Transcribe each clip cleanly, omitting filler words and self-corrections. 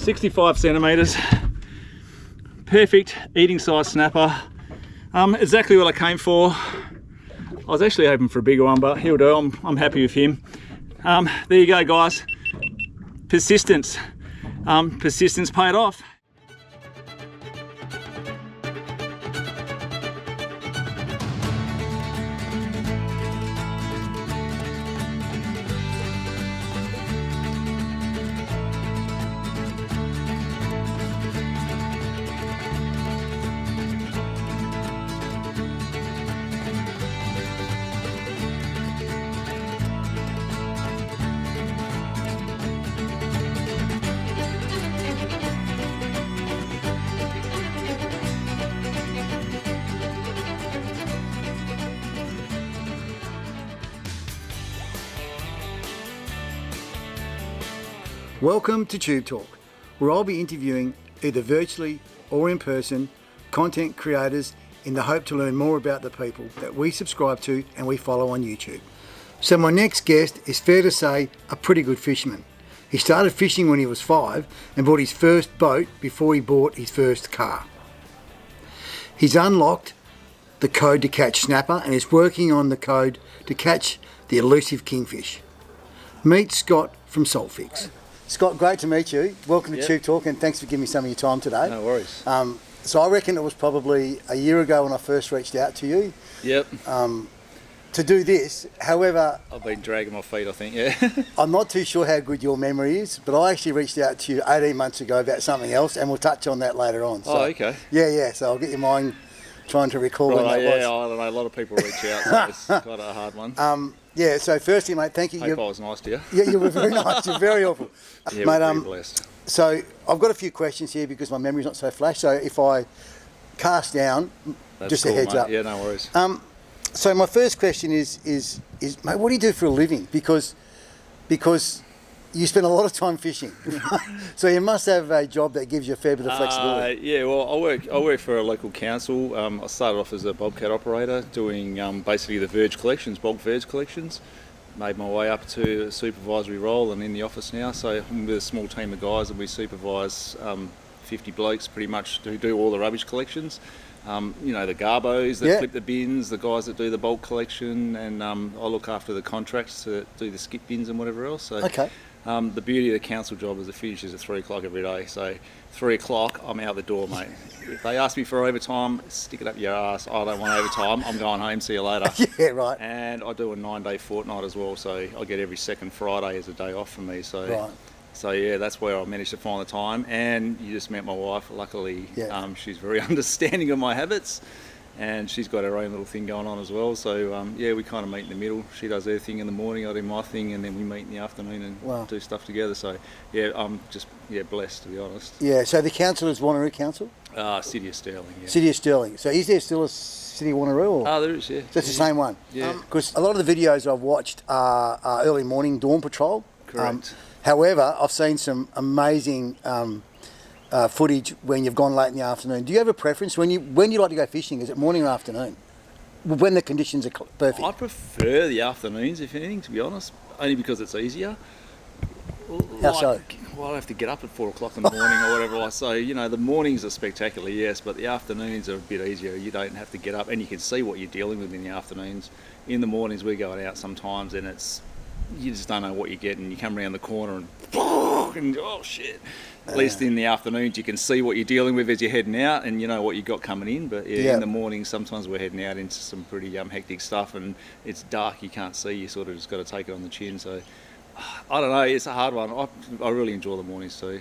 65 centimetres, perfect eating size snapper. Exactly what I came for. I was actually hoping for a bigger one, but he'll do. I'm happy with him. There you go, guys. Persistence. Persistence paid off. Welcome to Tube Talk, where I'll be interviewing either virtually or in person content creators in the hope to learn more about the people that we subscribe to and we follow on YouTube. So my next guest is, fair to say, a pretty good fisherman. He started fishing when he was 5 and bought his first boat before he bought his first car. He's unlocked the code to catch snapper and is working on the code to catch the elusive kingfish. Meet Scott from Saltfix. Scott, great to meet you. Welcome to Tube Talk, and thanks for giving me some of your time today. No worries. So I reckon it was probably a year ago when I first reached out to you. Yep. To do this. However, I've been dragging my feet, I think, yeah. I'm not too sure how good your memory is, but I actually reached out to you 18 months ago about something else, and we'll touch on that later on. So, oh, okay. Yeah, so I'll get your mind trying to recall when that was. Yeah, I don't know, a lot of people reach out, so it's quite a hard one. Yeah, so firstly, mate, thank you. Hope I was nice to you. Yeah, you were very nice. You're very helpful. Yeah, mate, we're blessed. So I've got a few questions here because my memory's not so flash. So if I cast down, That's just cool, a heads mate. up. Yeah, no worries. So my first question is, mate, what do you do for a living? Because you spend a lot of time fishing, so you must have a job that gives you a fair bit of flexibility. Yeah, well, I work for a local council. I started off as a bobcat operator, doing basically the verge collections, bulk verge collections. Made my way up to a supervisory role and in the office now. So I'm with a small team of guys and we supervise 50 blokes pretty much who do all the rubbish collections. You know, the garbos that flip the bins, the guys that do the bulk collection, and I look after the contracts to do the skip bins and whatever else. So Okay. The beauty of the council job is it finishes at 3 o'clock every day. So 3 o'clock, I'm out the door, mate. If they ask me for overtime, stick it up your ass. I don't want overtime. I'm going home. See you later. Yeah, right. And I do a 9-day fortnight as well. So I get every second Friday as a day off for me. So, Right. So yeah, that's where I managed to find the time. And you just met my wife. Luckily, she's very understanding of my habits. And she's got her own little thing going on as well. So, yeah, we kind of meet in the middle. She does her thing in the morning, I do my thing, and then we meet in the afternoon and do stuff together. So, yeah, I'm just, blessed, to be honest. Yeah, so the council is Wanneroo Council? City of Stirling, yeah. City of Stirling. So is there still a City of Wanneroo? Or? Oh, there is, yeah. So it's the same one? Yeah. Because a lot of the videos I've watched are early morning dawn patrol. Correct. However, I've seen some amazing footage when you've gone late in the afternoon. Do you have a preference when you like to go fishing? Is it morning or afternoon? When the conditions are perfect? I prefer the afternoons, if anything, to be honest, only because it's easier. How so? Well, I have to get up at 4 o'clock in the morning or whatever. So, the mornings are spectacular, yes, but the afternoons are a bit easier. You don't have to get up and you can see what you're dealing with in the afternoons. In the mornings, we're going out sometimes and you just don't know what you get, and you come around the corner and oh shit. At least in the afternoons you can see what you're dealing with as you're heading out, and you know what you got coming in. But in the morning sometimes we're heading out into some pretty hectic stuff, and it's dark, you can't see, you sort of just got to take it on the chin. So I don't know, it's a hard one. I really enjoy the mornings too.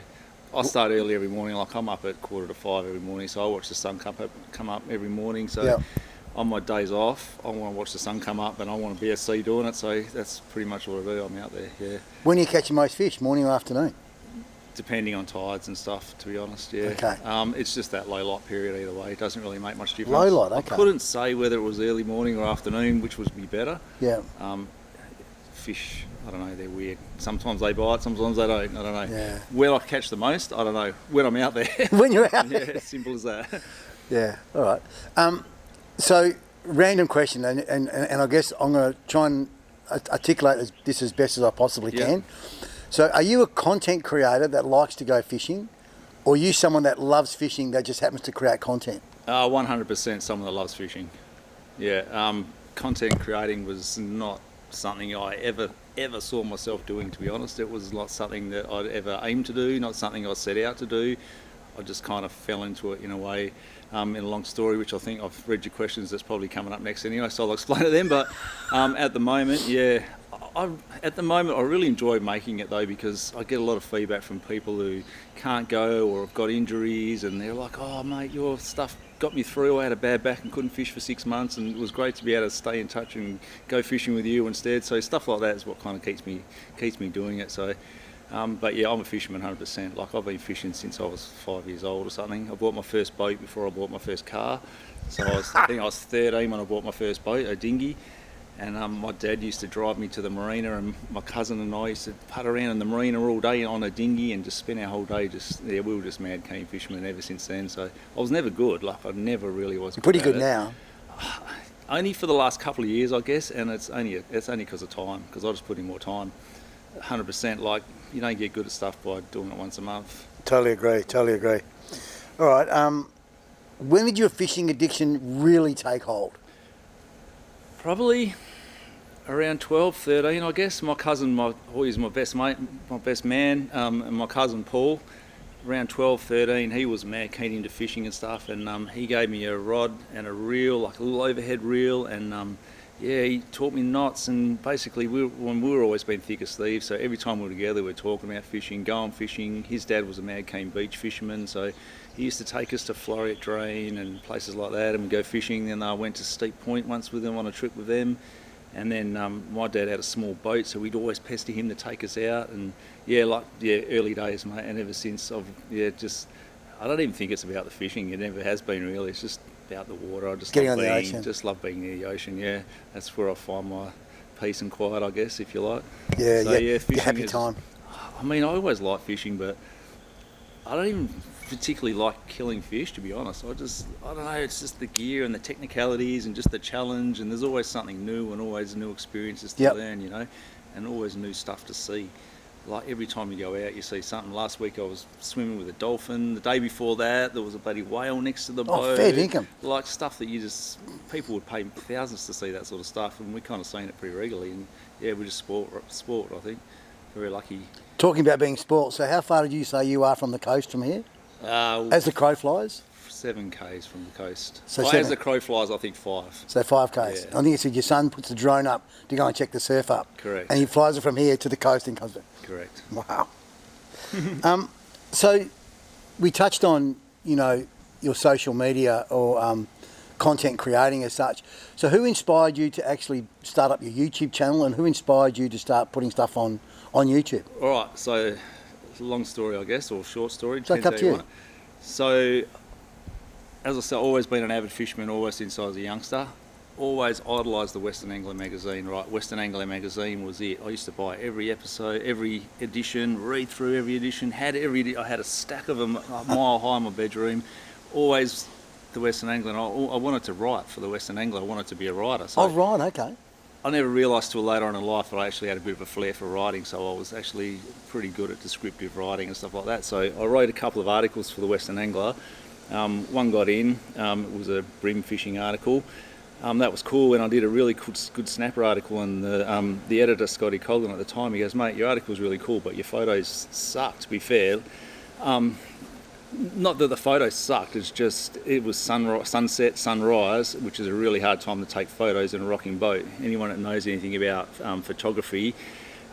I start early every morning, like I'm up at 4:45 every morning, so I watch the sun come up every morning. So on my days off, I want to watch the sun come up and I want to be at sea doing it. So that's pretty much what I do. I'm out there, yeah. When are you catching most fish, morning or afternoon? Depending on tides and stuff, to be honest, yeah. Okay. It's just that low light period either way. It doesn't really make much difference. Low light, okay. I couldn't say whether it was early morning or afternoon, which would be better. Yeah. Fish, I don't know, they're weird. Sometimes they bite, sometimes they don't. I don't know. Yeah. When I catch the most, I don't know. When I'm out there. When you're out there. Yeah, simple as that. Yeah, all right. So, random question, and I guess I'm going to try and articulate this as best as I possibly can. So are you a content creator that likes to go fishing, or are you someone that loves fishing that just happens to create content? 100% someone that loves fishing. Yeah, content creating was not something I ever saw myself doing, to be honest. It was not something that I'd ever aimed to do, not something I set out to do. I just kind of fell into it in a way, in a long story, which I think I've read your questions that's probably coming up next anyway, so I'll explain it then. But at the moment, yeah, I really enjoy making it though, because I get a lot of feedback from people who can't go or have got injuries, and they're like, "Oh mate, your stuff got me through. I had a bad back and couldn't fish for 6 months, and it was great to be able to stay in touch and go fishing with you instead." So stuff like that is what kind of keeps me doing it. So, but yeah, I'm a fisherman 100%. Like, I've been fishing since I was 5 years old or something. I bought my first boat before I bought my first car. So I think I was 13 when I bought my first boat, a dinghy. And my dad used to drive me to the marina, and my cousin and I used to putt around in the marina all day on a dinghy and just spend our whole day we were just mad keen fishermen ever since then. So I was never good, like I never really was good. Pretty good now. Only for the last couple of years, I guess, and it's only because of time, because I just put in more time. 100%, like, you don't get good at stuff by doing it once a month. Totally agree. All right, when did your fishing addiction really take hold? Probably around 12, 13, I guess. My cousin, he's my best mate, my best man, and my cousin Paul, around 12, 13, he was mad keen into fishing and stuff, and he gave me a rod and a reel, like a little overhead reel, and yeah, he taught me knots, and basically we were always been thick as thieves, so every time we were together we were talking about fishing, going fishing. His dad was a mad keen beach fisherman, so he used to take us to Floreat Drain and places like that, and we'd go fishing. Then I went to Steep Point once with them on a trip with them, and then my dad had a small boat, so we'd always pester him to take us out, and early days, mate, and ever since I don't even think it's about the fishing. It never has been really. It's just about the water. I just love being near the ocean. Yeah, that's where I find my peace and quiet, I guess, if you like. Yeah, so, fishing happy time. I mean, I always like fishing, but I don't even particularly like killing fish, to be honest. I don't know, it's just the gear and the technicalities and just the challenge, and there's always something new and always new experiences to learn, you know, and always new stuff to see. Like, every time you go out, you see something. Last week I was swimming with a dolphin. The day before that, there was a bloody whale next to the boat. Oh, fair dinkum. Like, stuff that people would pay thousands to see that sort of stuff, and we kind of seen it pretty regularly. And yeah, we're just sport, I think. Very lucky. Talking about being sport, so how far did you say you are from the coast from here? As the crow flies? 7 k's from the coast. So as the crow flies, I think 5. So 5 k's. Yeah. I think you said your son puts the drone up to go and check the surf up. Correct. And he flies it from here to the coast and comes back. Correct. Wow. So we touched on, you know, your social media or content creating as such. So who inspired you to actually start up your YouTube channel, and who inspired you to start putting stuff on YouTube? All right, so it's a long story, I guess, or short story. So up to you. So, as I said, I've always been an avid fisherman, always since I was a youngster. Always idolised the Western Angler magazine, right? Western Angler magazine was it. I used to buy every episode, every edition, read through every edition, I had a stack of them a mile high in my bedroom. Always the Western Angler, and I wanted to write for the Western Angler. I wanted to be a writer. So oh, right, okay. I never realised till later on in life that I actually had a bit of a flair for writing, so I was actually pretty good at descriptive writing and stuff like that. So I wrote a couple of articles for the Western Angler. One got in, it was a bream fishing article. That was cool, and I did a really good snapper article, and the editor, Scotty Colgan, at the time, he goes, "Mate, your article's really cool, but your photos suck, to be fair." Not that the photos sucked, it's just, it was sunset, sunrise, which is a really hard time to take photos in a rocking boat. Anyone that knows anything about photography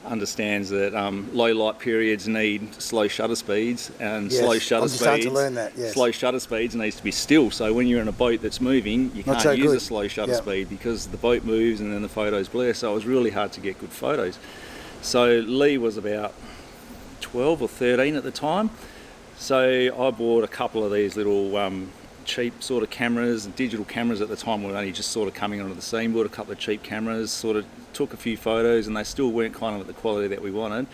understands that low light periods need slow shutter speeds, and yes, slow shutter speeds. To learn that, yes. Slow shutter speeds needs to be still. So when you're in a boat that's moving, you can't use a slow shutter speed because the boat moves and then the photos blur. So it was really hard to get good photos. So Lee was about 12 or 13 at the time. So I bought a couple of these little cheap sort of cameras. Digital cameras at the time were only just sort of coming onto the scene. Bought a couple of cheap cameras, sort of took a few photos, and they still weren't kind of at the quality that we wanted.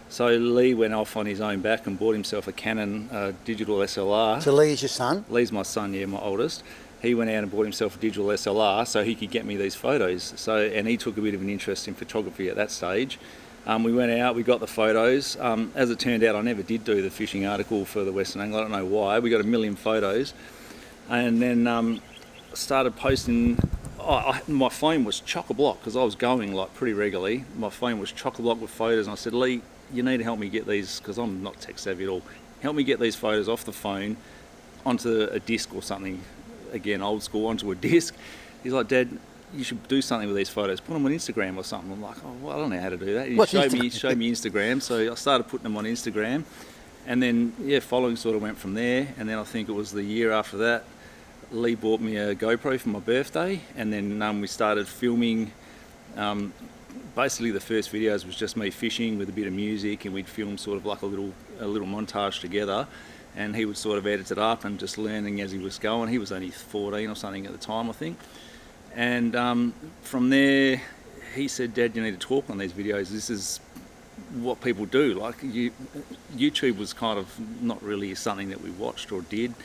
So Lee went off on his own back and bought himself a Canon digital SLR. So Lee's your son? Lee's my son, yeah, my oldest. He went out and bought himself a digital SLR so he could get me these photos. So, and he took a bit of an interest in photography at that stage. We went out, we got the photos. As it turned out, I never did do the fishing article for the Western Angler. I don't know why. We got a million photos, and then started posting. My phone was chock-a-block because I was going like pretty regularly. My phone was chock-a-block with photos, and I said, Lee, you need to help me get these, because I'm not tech savvy at all. Help me get these photos off the phone onto a disc or something. Again, old school, onto a disc. He's like, Dad, you should do something with these photos. Put them on Instagram or something. I'm like, oh, well, I don't know how to do that. He showed me Instagram, so I started putting them on Instagram, and then following sort of went from there. And then I think it was the year after that, Lee bought me a GoPro for my birthday, and then we started filming. Basically, the first videos was just me fishing with a bit of music, and we'd film sort of like a little montage together. And he would sort of edit it up and just learning as he was going. He was only 14 or something at the time, I think. And from there, he said, Dad, you need to talk on these videos. This is what people do. Like, YouTube was kind of not really something that we watched or did.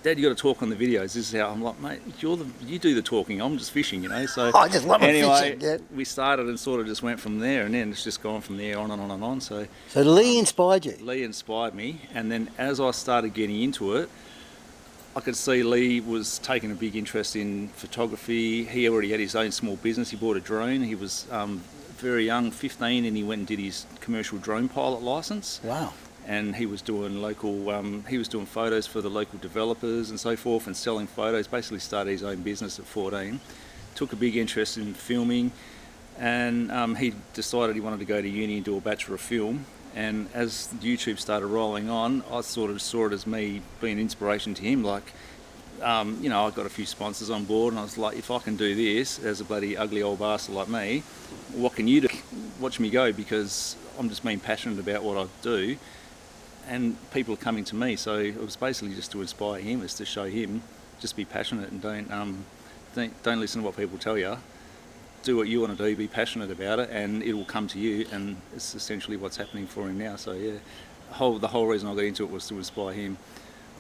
Dad, you got to talk on the videos. This is how I'm like, mate. You do the talking. I'm just fishing, you know. So I just love anyway, fishing. We started and sort of just went from there, and then it's just gone from there on and on and on. So Lee inspired you. Lee inspired me, and then as I started getting into it, I could see Lee was taking a big interest in photography. He already had his own small business. He bought a drone. He was very young, 15, and he went and did his commercial drone pilot license. Wow. And he was doing doing photos for the local developers and so forth, and selling photos. Basically started his own business at 14. Took a big interest in filming, and he decided he wanted to go to uni and do a Bachelor of Film. And as YouTube started rolling on, I sort of saw it as me being an inspiration to him. Like, I got a few sponsors on board, and I was like, if I can do this as a bloody ugly old bastard like me, what can you do? Watch me go, because I'm just being passionate about what I do. And people are coming to me, so it was basically just to inspire him, is to show him, just be passionate and don't listen to what people tell you. Do what you want to do, be passionate about it, and it will come to you. And it's essentially what's happening for him now. So yeah, the whole reason I got into it was to inspire him.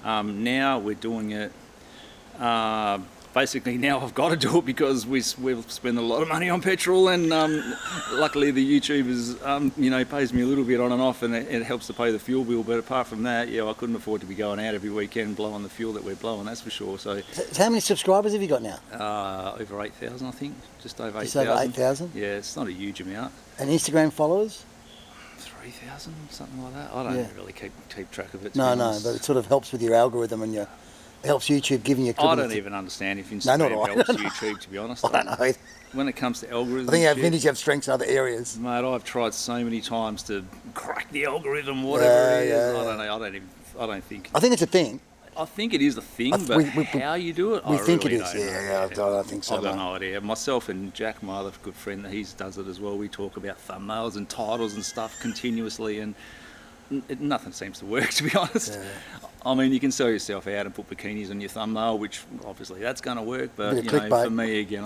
Now we're doing it. Basically now I've got to do it because we've spent a lot of money on petrol, and luckily the YouTube is, pays me a little bit on and off, and it helps to pay the fuel bill. But apart from that, I couldn't afford to be going out every weekend blowing the fuel that we're blowing, that's for sure. So how many subscribers have you got now? Over 8,000, I think, just over 8,000. Just over 8,000? Yeah, it's not a huge amount. And Instagram followers? 3,000, something like that. I don't really keep track of it. No, but it sort of helps with your algorithm, and it helps YouTube giving you I don't even understand if Instagram helps YouTube, to be honest. I don't know. When it comes to algorithms, I think our vintage have strengths in other areas. Mate, I've tried so many times to crack the algorithm, whatever it is. I don't know. I don't think. I think it's a thing. I think it is a thing, but how you do it, we think really it is. I don't think so. I've got no idea. Myself and Jack, my other good friend, he does it as well. We talk about thumbnails and titles and stuff continuously, and nothing seems to work, to be honest. Yeah. I mean, you can sell yourself out and put bikinis on your thumbnail, which obviously that's going to work. But for me, again,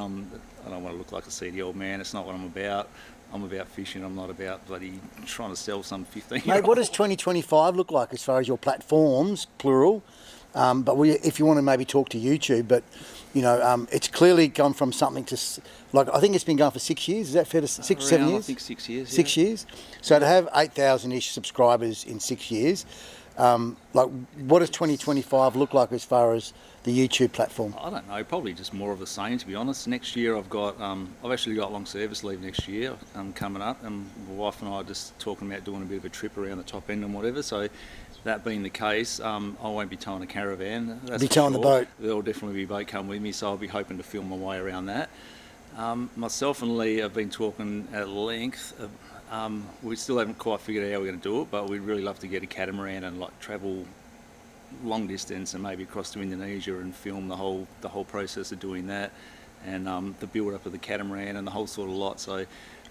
I don't want to look like a seedy old man. It's not what I'm about. I'm about fishing. I'm not about bloody trying to sell some 15-year-old. Mate, what does 2025 look like as far as your platforms, plural? But if you want to maybe talk to YouTube, but it's clearly gone from something to, like, I think it's been going for 6 years. Is that fair to 6 or 7 years? I think 6 years. 6 years. So to have 8,000-ish subscribers in 6 years, what does 2025 look like as far as the YouTube platform? I don't know. Probably just more of the same, to be honest. Next year, I've actually got long service leave next year coming up, and my wife and I are just talking about doing a bit of a trip around the top end and whatever. So that being the case, I won't be towing a caravan. That's be towing the boat. There'll definitely be a boat come with me, so I'll be hoping to film my way around that. Myself and Lee have been talking at length. We still haven't quite figured out how we're going to do it, but we'd really love to get a catamaran and travel long distance and maybe across to Indonesia and film the whole process of doing that, and the build up of the catamaran and the whole sort of lot. So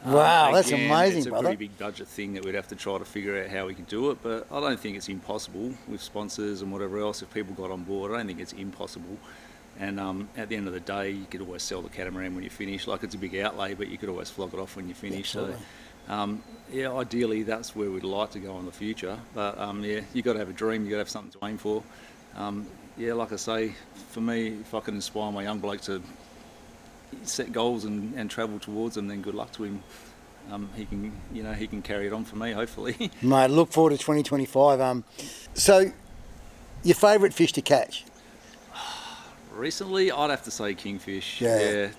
wow, that's amazing, it's a brother. pretty big budget thing that we'd have to try to figure out how we can do it, but I don't think it's impossible with sponsors and whatever else. If people got on board, I don't think it's impossible. And at the end of the day, you could always sell the catamaran when you finish. Like, it's a big outlay, but you could always flog it off when you finish. Yeah, so ideally that's where we'd like to go in the future, but you got to have a dream, you got to have something to aim for. Like I say, for me, if I can inspire my young bloke to set goals and travel towards them, then good luck to him. he can, he can carry it on for me, hopefully. Mate, look forward to 2025. So, your favourite fish to catch? Recently, I'd have to say kingfish. Yeah.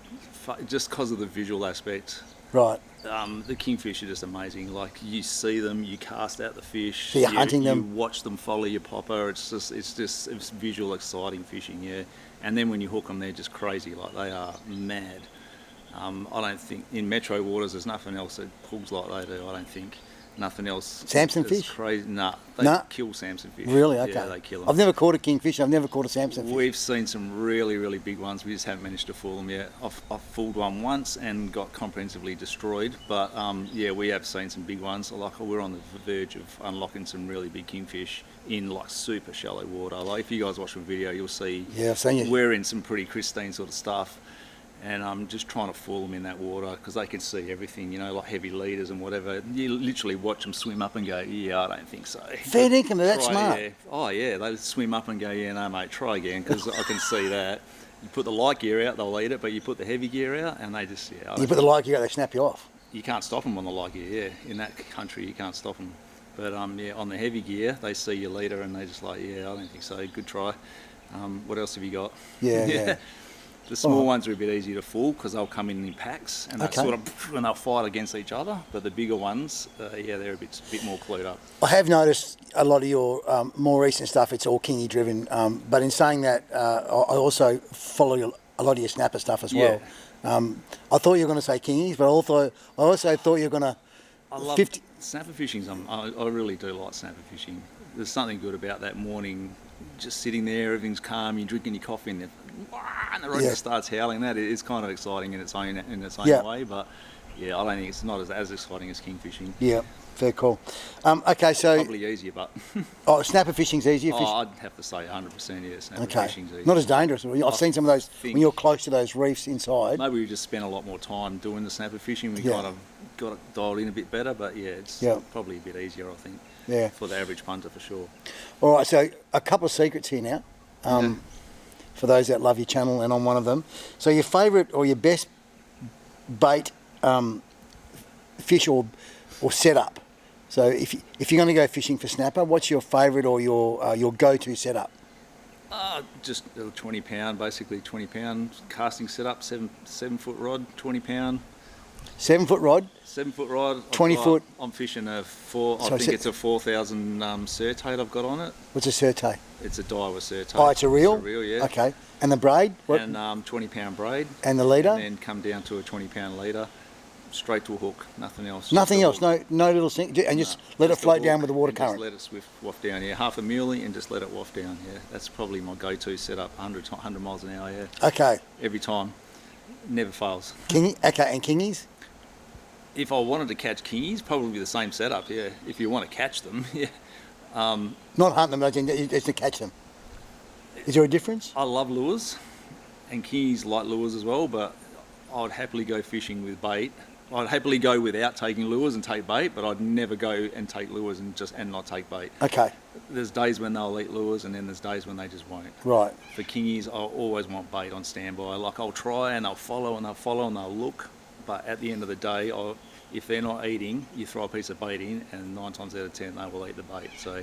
Just because of the visual aspect. Right. The kingfish are just amazing. Like, you see them, you cast out the fish. So you're hunting them. You watch them follow your popper. It's visual, exciting fishing. Yeah. And then when you hook them, they're just crazy. Like, they are mad. I don't think in metro waters there's nothing else that pulls like they do. I don't think nothing else. Samson fish? Crazy. Nah, they kill Samson fish. Really? Okay. Yeah, they kill them. I've never caught a kingfish. I've never caught a Samson fish. We've seen some really, really big ones. We just haven't managed to fool them yet. I've fooled one once and got comprehensively destroyed. But yeah, we have seen some big ones. Like, we're on the verge of unlocking some really big kingfish in like super shallow water. Like, if you guys watch the video, you'll see. Yeah, I've seen you. We're in some pretty pristine sort of stuff. And I'm just trying to fool them in that water because they can see everything, like heavy leaders and whatever. You literally watch them swim up and go, yeah, I don't think so. Fair dinkum, that's smart. Yeah. Oh, yeah, they swim up and go, yeah, no, mate, try again, because I can see that. You put the light gear out, they'll eat it, but you put the heavy gear out and they just, yeah. You put the light gear out, they snap you off. You can't stop them on the light gear, yeah. In that country, you can't stop them. But yeah, on the heavy gear, they see your leader and they just like, yeah, I don't think so, good try. What else have you got? Yeah. The small ones are a bit easier to fool because they'll come in packs and and they'll fight against each other. But the bigger ones, yeah, they're a bit more clued up. I have noticed a lot of your more recent stuff. It's all kingy driven. But in saying that, I also follow a lot of your snapper stuff as well. I thought you were going to say kingies, but I also thought you were going to. I love snapper fishing. I really do like snapper fishing. There's something good about that morning, just sitting there, everything's calm, you're drinking your coffee, and the rotor starts howling. That is kind of exciting in its own way, but yeah, I don't think it's not as exciting as king fishing. Yeah, fair call. Okay, so probably easier, but snapper fishing's easier. I'd have to say 100%. Yeah, snapper fishing's easier. Not as dangerous. I've seen some of those when you're close to those reefs inside. Maybe we just spent a lot more time doing the snapper fishing. We kind of got it dialed in a bit better, but yeah, it's probably a bit easier, I think. Yeah, for the average punter for sure. All right, so a couple of secrets here now. For those that love your channel, and I'm one of them. So your favourite or your best bait fish or setup. So if you're going to go fishing for snapper, what's your favourite or your go-to setup? Just a 20 pound, basically 20 pound casting setup, 7 foot rod, 20 pound. 7 foot rod? 7 foot rod. 20 foot? I'm fishing a 4,000 Surtate I've got on it. What's a Surtate? It's a Daiwa Surtate. Oh, it's a reel? It's a reel, yeah. Okay. And the braid? What? And 20 pound braid. And the leader? And then come down to a 20 pound leader. Straight to a hook, nothing else. Nothing else, no little sink, and just let it float down with the water current. Just let it waft down, yeah. Half a muley and just let it waft down, yeah. That's probably my go-to setup, 100 miles an hour, yeah. Okay. Every time, never fails. Okay, and kingies? If I wanted to catch kingies, probably the same setup, yeah. If you want to catch them, yeah. Not hunt them, just to catch them. Is there a difference? I love lures, and kingies like lures as well, but I'd happily go fishing with bait. I'd happily go without taking lures and take bait, but I'd never go and take lures and not take bait. Okay. There's days when they'll eat lures, and then there's days when they just won't. Right. For kingies, I'll always want bait on standby. Like, I'll try and they'll follow and they'll look, but at the end of the day, if they're not eating, you throw a piece of bait in, and 9 times out of 10 they will eat the bait. So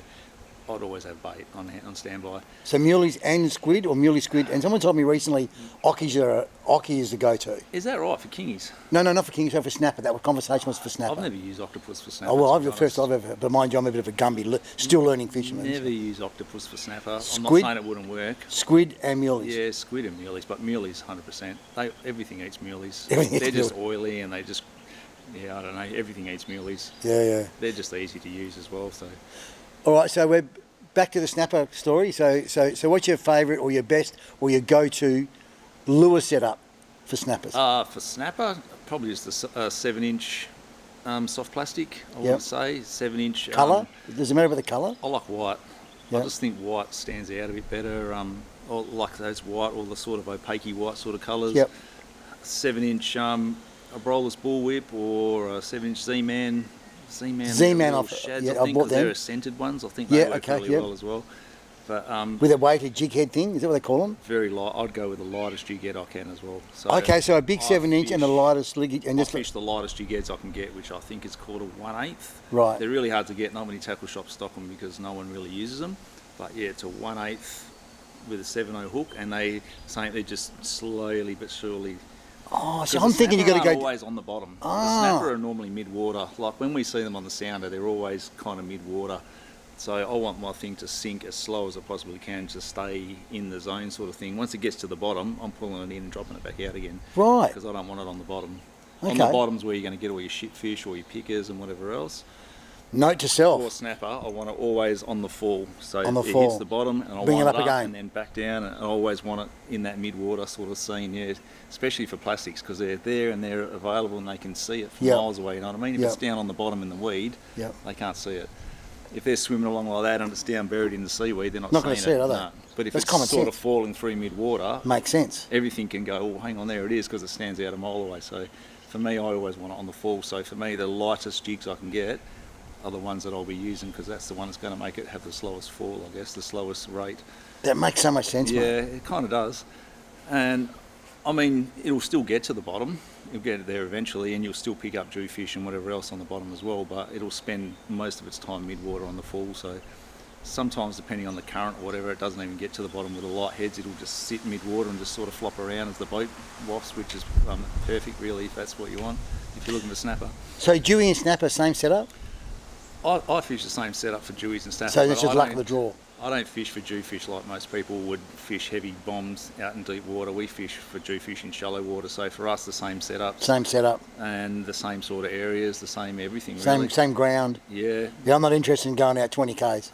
I'd always have bait on standby. So muleys and squid, or muley squid, and someone told me recently Ockie is the go-to. Is that right for kingies? No, not for kingies, so for snapper. That conversation was for snapper. I've never used octopus for snapper. Oh, well, the first I've ever, but mind you, I'm a bit of a Gumby, still learning fisherman. Never use octopus for snapper. Squid, I'm not saying it wouldn't work. Squid and muleys. Yeah, squid and muleys, but muleys 100%. Everything eats muleys. Everything They're eats just oily and they just, I don't know, everything eats muleys. Yeah. They're just easy to use as well, so. All right, so we're back to the snapper story. So what's your favourite or your best or your go-to lure setup for snappers? For snapper, probably just the 7-inch soft plastic, I would say. 7-inch. Colour? Does it matter about the colour? I like white. Yep. I just think white stands out a bit better. I like those white, all the sort of opaque white sort of colours. Yep. 7-inch a broless bullwhip or a 7-inch Z-Man. Z-Man, I think, because they're scented ones. I think they work really well as well. But With a weighted jig head thing, is that what they call them? very light. I'd go with the lightest jig head I can as well. So Okay, so a big 7-inch and the lightest liggy, and I just fish the lightest jig heads I can get, which I think is called a 1/8. Right. They're really hard to get. Not many tackle shops stock them because no one really uses them. But yeah, it's a 1/8 with a 7/0 hook, and they just slowly but surely. Oh, so 'Cause I'm the thinking you got to snapper go. aren't always on the bottom. Ah. The snapper are normally mid-water. Like when we see them on the sounder, they're always kind of mid-water. So I want my thing to sink as slow as I possibly can to stay in the zone sort of thing. Once it gets to the bottom, I'm pulling it in and dropping it back out again. Right. Because I don't want it on the bottom. Okay. On the bottom's where you're going to get all your shit fish or your pickers and whatever else. Note to self. For snapper, I want it always on the fall. So On the it fall. hits the bottom and I'll Bring it wind up again. and then back down. And I always want it in that mid-water sort of scene, yeah. Especially for plastics because they're there and they're available and they can see it from Yep. miles away, you know what I mean? If Yep. it's down on the bottom in the weed, Yep. they can't see it. If they're swimming along like that and it's down buried in the seaweed, they're not gonna seeing see it, are they? No. But if That's it's common sort sense. of falling through mid-water, Makes sense. everything can go, oh, hang on, there it is, because it stands out a mile away. So for me, I always want it on the fall. So for me, the lightest jigs I can get are the ones that I'll be using because that's the one that's going to make it have the slowest fall, I guess, the slowest rate. That makes so much sense, Yeah, mate. it kind of does. And I mean, it'll still get to the bottom. You'll get it there eventually, and you'll still pick up jewfish and whatever else on the bottom as well. But it'll spend most of its time mid-water on the fall. So sometimes, depending on the current or whatever, it doesn't even get to the bottom with the light heads. It'll just sit mid-water and just sort of flop around as the boat wafts, which is perfect, really, if that's what you want. If you're looking for snapper, So Dewey and Snapper, same setup? I fish the same setup for dewies and snapper. So but this is I luck of don't- the draw. I don't fish for jewfish like most people would fish heavy bombs out in deep water. We fish for jewfish in shallow water. So for us, the same setup Same setup. and the same sort of areas, the same everything. Same really. same ground. Yeah. Yeah, I'm not interested in going out 20 Ks.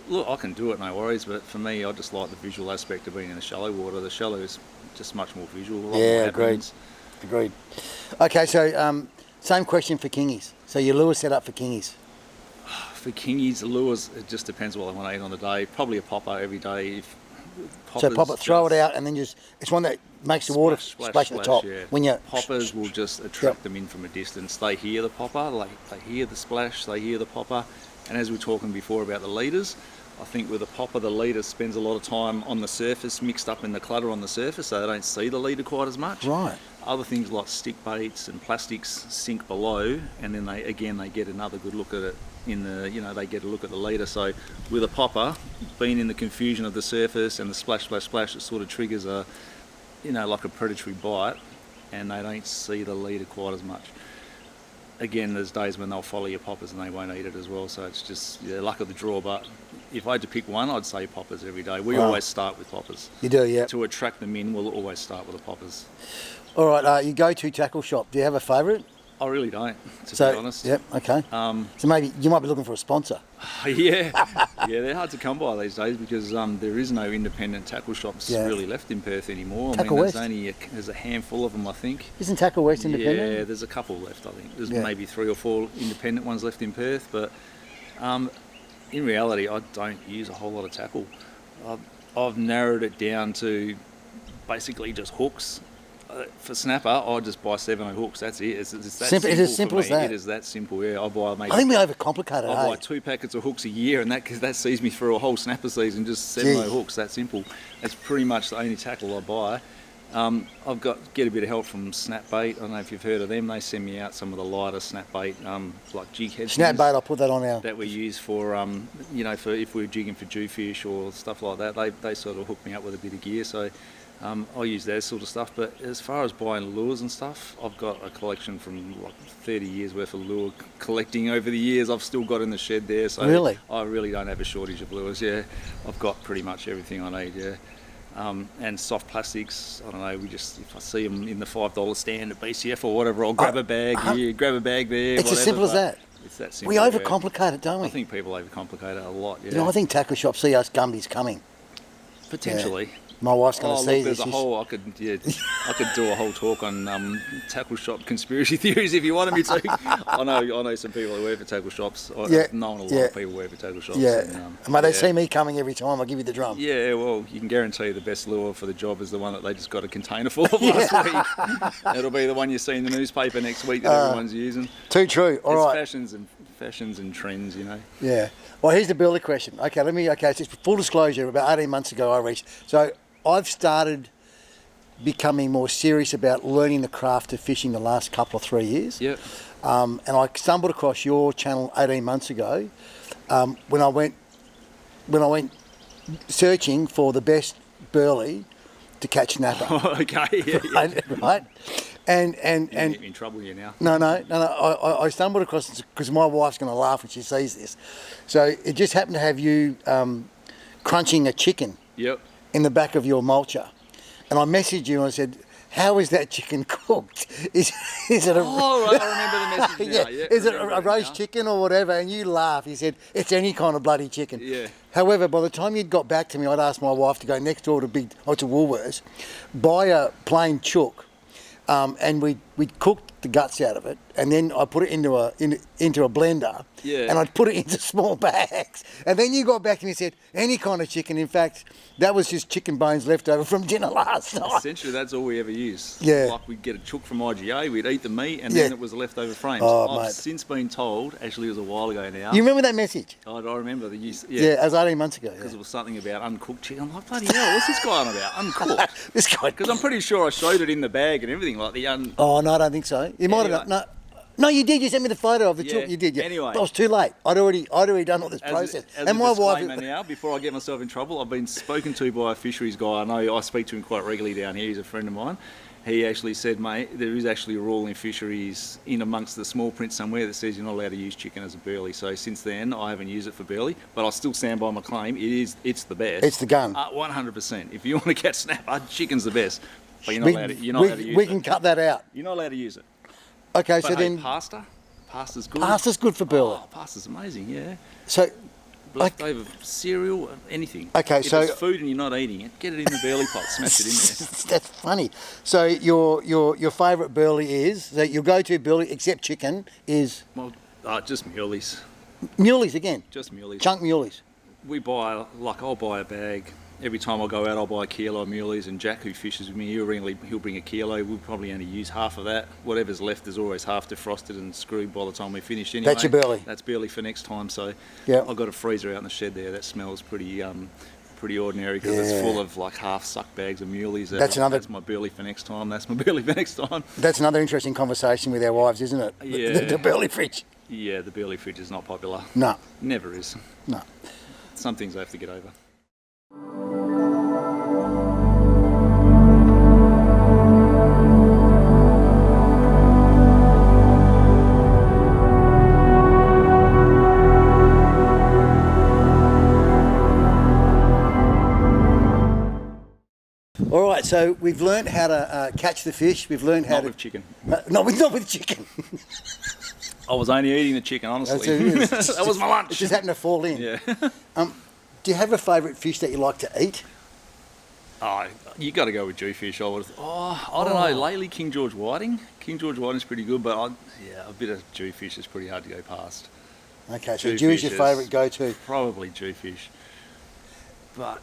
Look, I can do it, no worries. But for me, I just like the visual aspect of being in the shallow water. The shallow is just much more visual. A lot Yeah, more agreed. happenings. Agreed. Okay, so same question for kingies. So your lure set up for kingies. For kingies, the lures, it just depends what I want to eat on the day. Probably a popper every day. If So pop it, throw it just- out, and then just it's one that makes the water splash at the top. Yeah. When you Poppers will just attract Yep. them in from a distance. They hear the popper, they hear the splash, they hear the popper. And as we were talking before about the leaders, I think with a popper, the leader spends a lot of time on the surface, mixed up in the clutter on the surface, so they don't see the leader quite as much. Right. Other things like stick baits and plastics sink below, and then they get another good look at it they get a look at the leader. So with a popper, being in the confusion of the surface and the splash, splash, splash, it sort of triggers like a predatory bite, and they don't see the leader quite as much. Again, there's days when they'll follow your poppers and they won't eat it as well. So it's just luck of the draw. But if I had to pick one, I'd say poppers every day. We Right. always start with poppers. You do, yeah. To attract them in, we'll always start with the poppers. All right, you go to tackle shop. Do you have a favourite? I really don't, to So, be honest. yep, okay. So maybe you might be looking for a sponsor. Yeah, they're hard to come by these days because there is no independent tackle shops Yeah. really left in Perth anymore. Tackle West. There's a handful of them, I think. Isn't Tackle West independent? Yeah, there's a couple left, I think. There's Yeah. maybe 3 or 4 independent ones left in Perth, but in reality, I don't use a whole lot of tackle. I've narrowed it down to basically just hooks. For snapper, I just buy 7/0 hooks. That's it. It's that Simple- it is for simple me. as that. It is that simple. Yeah, I buy maybe. I think we overcomplicate it, I buy eh? 2 packets of hooks a year, and that sees me through a whole snapper season. Just 7/0 Gee. hooks. That simple. That's pretty much the only tackle I buy. I've get a bit of help from Snap Bait. I don't know if you've heard of them. They send me out some of the lighter Snap Bait, like jig head Snap things bait, I'll put that on our... that we use for for if we're jigging for jewfish or stuff like that. They sort of hook me up with a bit of gear. So I use that sort of stuff. But as far as buying lures and stuff, I've got a collection from like 30 years worth of lure collecting over the years. I've still got in the shed there. So Really? I really don't have a shortage of lures. Yeah, I've got pretty much everything I need. Yeah. And soft plastics, I don't know, if I see them in the $5 stand at BCF or whatever, I'll grab a bag here, grab a bag there. It's as whatever, simple as but that. It's that simple. We yeah. overcomplicate it, don't we? I think people overcomplicate it a lot, yeah. You know, I think tackle shops see us Gumbies coming. Potentially. My wife's going to Oh, see look, this. there's a whole, I could do a whole talk on tackle shop conspiracy theories if you wanted me to. I know some people who work for tackle shops. Yeah, I've known a lot yeah. of people who work for tackle shops. Yeah. And, Mate, they yeah. see me coming every time, I'll give you the drum. Yeah, well, you can guarantee the best lure for the job is the one that they just got a container full of last week. It'll be the one you see in the newspaper next week that everyone's using. Too true. All It's right. fashions and trends, you know. Yeah. Well, here's the Burley question. Okay, so full disclosure, about 18 months ago I reached. So I've started becoming more serious about learning the craft of fishing the last couple of 3 years. Yep. And I stumbled across your channel 18 months ago when I went searching for the best Burley to catch snapper. Okay, yeah. Right? And You're in trouble here now. No. I stumbled across this because my wife's going to laugh when she sees this. So it just happened to have you crunching a chicken Yep. in the back of your mulcher. And I messaged you and I said, how is that chicken cooked? Is it a... Oh, right, I remember the message now. Yeah, is it I remember a it roast now. chicken or whatever? And you laughed. You said, it's any kind of bloody chicken. Yeah. However, by the time you'd got back to me, I'd asked my wife to go next door to Woolworths, buy a plain chook, and we'd cooked the guts out of it, and then I put it into a blender, Yeah. and I'd put it into small bags. And then you got back to me and said, any kind of chicken. In fact, that was just chicken bones left over from dinner last night. Essentially, that's all we ever used. Yeah. Like we'd get a chook from IGA, we'd eat the meat, and Yeah. then it was leftover frames. Oh, I've mate. since been told, actually it was a while ago now. You remember that message? I remember the use. Yeah, it was 18 months ago. Because Yeah. it was something about uncooked chicken. I'm like, bloody hell, what's this guy on about? Uncooked. This guy. Because I'm pretty sure I showed it in the bag and everything, like the Oh, no, I don't think so. You might have Anyway. done. No, you did. You sent me the photo of the Yeah. chook. You did, yeah. Anyway. But I was too late. I'd already done all this As process. a And my wife. disclaimer now, before I get myself in trouble, I've been spoken to by a fisheries guy. I know I speak to him quite regularly down here. He's a friend of mine. He actually said, mate, there is actually a rule in fisheries in amongst the small print somewhere that says you're not allowed to use chicken as a burley. So since then, I haven't used it for burley, but I'll still stand by my claim. It's the best. It's the gun. 100%. If you want to catch snapper, chicken's the best. But you're not allowed to use we it. can cut that out. You're not allowed to use it. Okay, But so hey, then pasta's good. pasta's good for burley. Oh, pasta's amazing, yeah. So, Leftover cereal, anything. Okay, if so- it's food and you're not eating it, get it in the burley pot, smash it in there. that's funny. So your favourite burley is, so your go-to burley, except chicken, is Well, just muleys. muleys again. Just muleys. Chunk muleys. We buy, like, I'll buy a bag. Every time I go out, I'll buy a kilo of muleys, and Jack, who fishes with me, he'll bring a kilo. We'll probably only use half of that. Whatever's left is always half defrosted and screwed by the time we finish anyway. That's your burley. That's burley for next time. So Yep. I've got a freezer out in the shed there that smells pretty ordinary because it's full of like half sucked bags of muleys. That's my burley for next time. That's my burley for next time. That's another interesting conversation with our wives, isn't it? Yeah. The burley fridge. Yeah, the burley fridge is not popular. No, Never is. no. Some things I have to get over. All right, so we've learned how to catch the fish. We've learned how Not to with chicken. not with chicken. I was only eating the chicken, honestly. That was my It lunch. just happened to fall in. Yeah. Do you have a favourite fish that you like to eat? Oh, you got to go with jewfish. I don't know. Lately, King George whiting. King George whiting's pretty good, but a bit of jewfish is pretty hard to go past. Okay, so Jewfish Jew is your is favourite go-to. Probably jewfish. But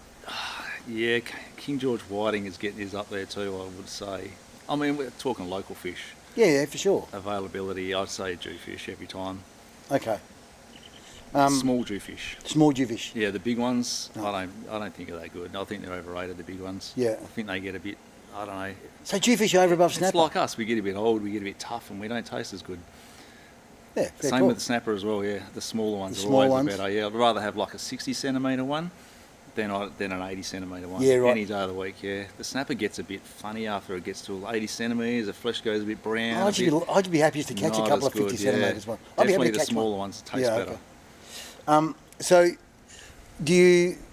yeah, King George whiting is up there too, I would say. I mean, we're talking local fish. Yeah, for sure. Availability, I'd say jewfish every time. Okay. Small jewfish. Small jewfish. Yeah, the big ones, I don't think are that good. I think they're overrated, the big ones. Yeah. I think they get a bit, I don't know. So jewfish over above It's snapper. like us, we get a bit old, we get a bit tough, and we don't taste as good. Yeah, fair Same call. with the snapper as well, yeah. The smaller ones The are small always ones. better. Yeah, I'd rather have like a 60 centimetre one than an 80 centimetre one. Yeah, right. Any day of the week, yeah. The snapper gets a bit funny after it gets to 80 centimetres, the flesh goes a bit brown. I'd be happy just to catch a not couple as of 50 good, centimetres yeah. one. I'd be happy Definitely to the catch smaller one. ones taste Yeah, better. okay. So,